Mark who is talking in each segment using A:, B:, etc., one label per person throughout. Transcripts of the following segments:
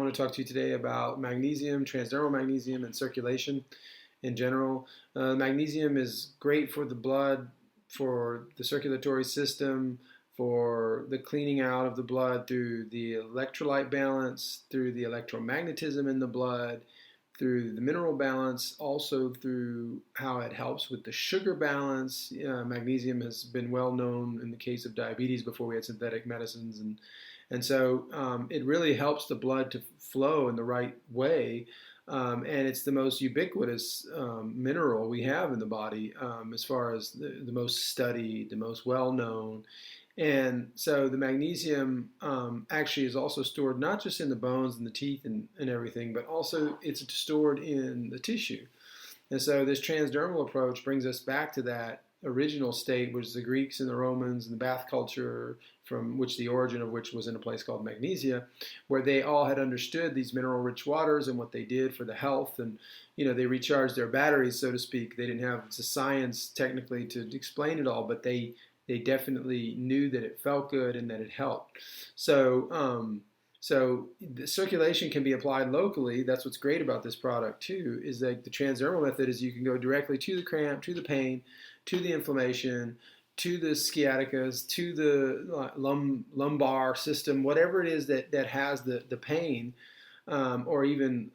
A: want to talk to you today about magnesium, transdermal magnesium, and circulation in general. Magnesium is great for the blood, for the circulatory system, for the cleaning out of the blood through the electrolyte balance, through the electromagnetism in the blood, through the mineral balance, also through how it helps with the sugar balance. Magnesium has been well known in the case of diabetes before we had synthetic medicines, and so it really helps the blood to flow in the right way. And it's the most ubiquitous mineral we have in the body, as far as the most studied, the most well known. And so the magnesium actually is also stored not just in the bones and the teeth and everything, but also it's stored in the tissue. And so this transdermal approach brings us back to that original state, which is the Greeks and the Romans and the bath culture, from which the origin of which was in a place called Magnesia, where they all had understood these mineral-rich waters and what they did for the health. And, they recharged their batteries, so to speak. They didn't have the science technically to explain it all, but they definitely knew that it felt good and that it helped. So the circulation can be applied locally. That's what's great about this product too, is that the transdermal method is you can go directly to the cramp, to the pain, to the inflammation, to the sciaticas, to the lumbar system, whatever it is that has the pain, or even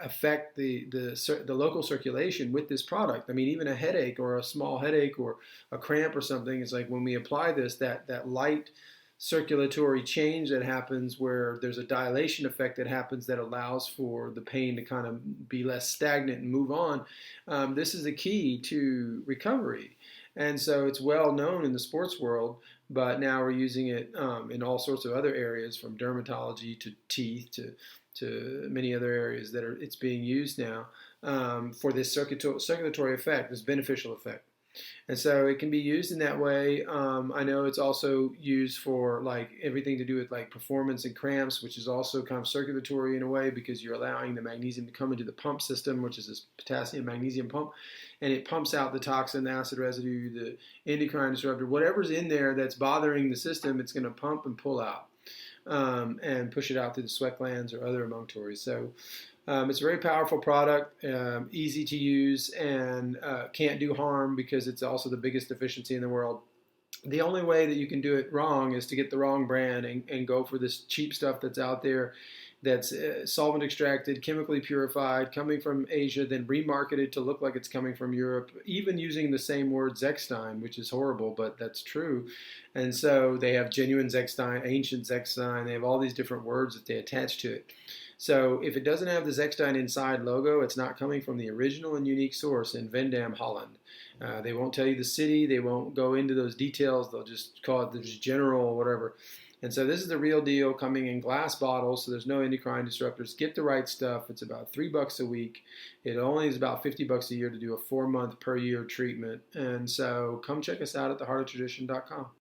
A: affect the local circulation with this product. I mean, even a headache or a small headache or a cramp or something, it's like when we apply this, that light circulatory change that happens, where there's a dilation effect that happens that allows for the pain to kind of be less stagnant and move on. This is the key to recovery. And so it's well known in the sports world, but now we're using it in all sorts of other areas, from dermatology to teeth to many other areas that it's being used now for this circulatory effect, this beneficial effect. And so it can be used in that way. I know it's also used for like everything to do with like performance and cramps, which is also kind of circulatory in a way, because you're allowing the magnesium to come into the pump system, which is this potassium magnesium pump, and it pumps out the toxin, the acid residue, the endocrine disruptor, whatever's in there that's bothering the system. It's going to pump and pull out and push it out through the sweat glands or other emunctories. So it's a very powerful product, easy to use, and can't do harm because it's also the biggest deficiency in the world. The only way that you can do it wrong is to get the wrong brand and go for this cheap stuff that's out there, that's solvent extracted, chemically purified, coming from Asia, then remarketed to look like it's coming from Europe, even using the same word Zechstein, which is horrible, but that's true. And so they have genuine Zechstein, ancient Zechstein, they have all these different words that they attach to it. So if it doesn't have the Zechstein Inside logo, it's not coming from the original and unique source in Veendam, Holland. They won't tell you the city. They won't go into those details. They'll just call it the general or whatever. And so this is the real deal, coming in glass bottles, so there's no endocrine disruptors. Get the right stuff. It's about $3 a week. It only is about $50 a year to do a 4-month per year treatment. And so come check us out at theheartoftradition.com.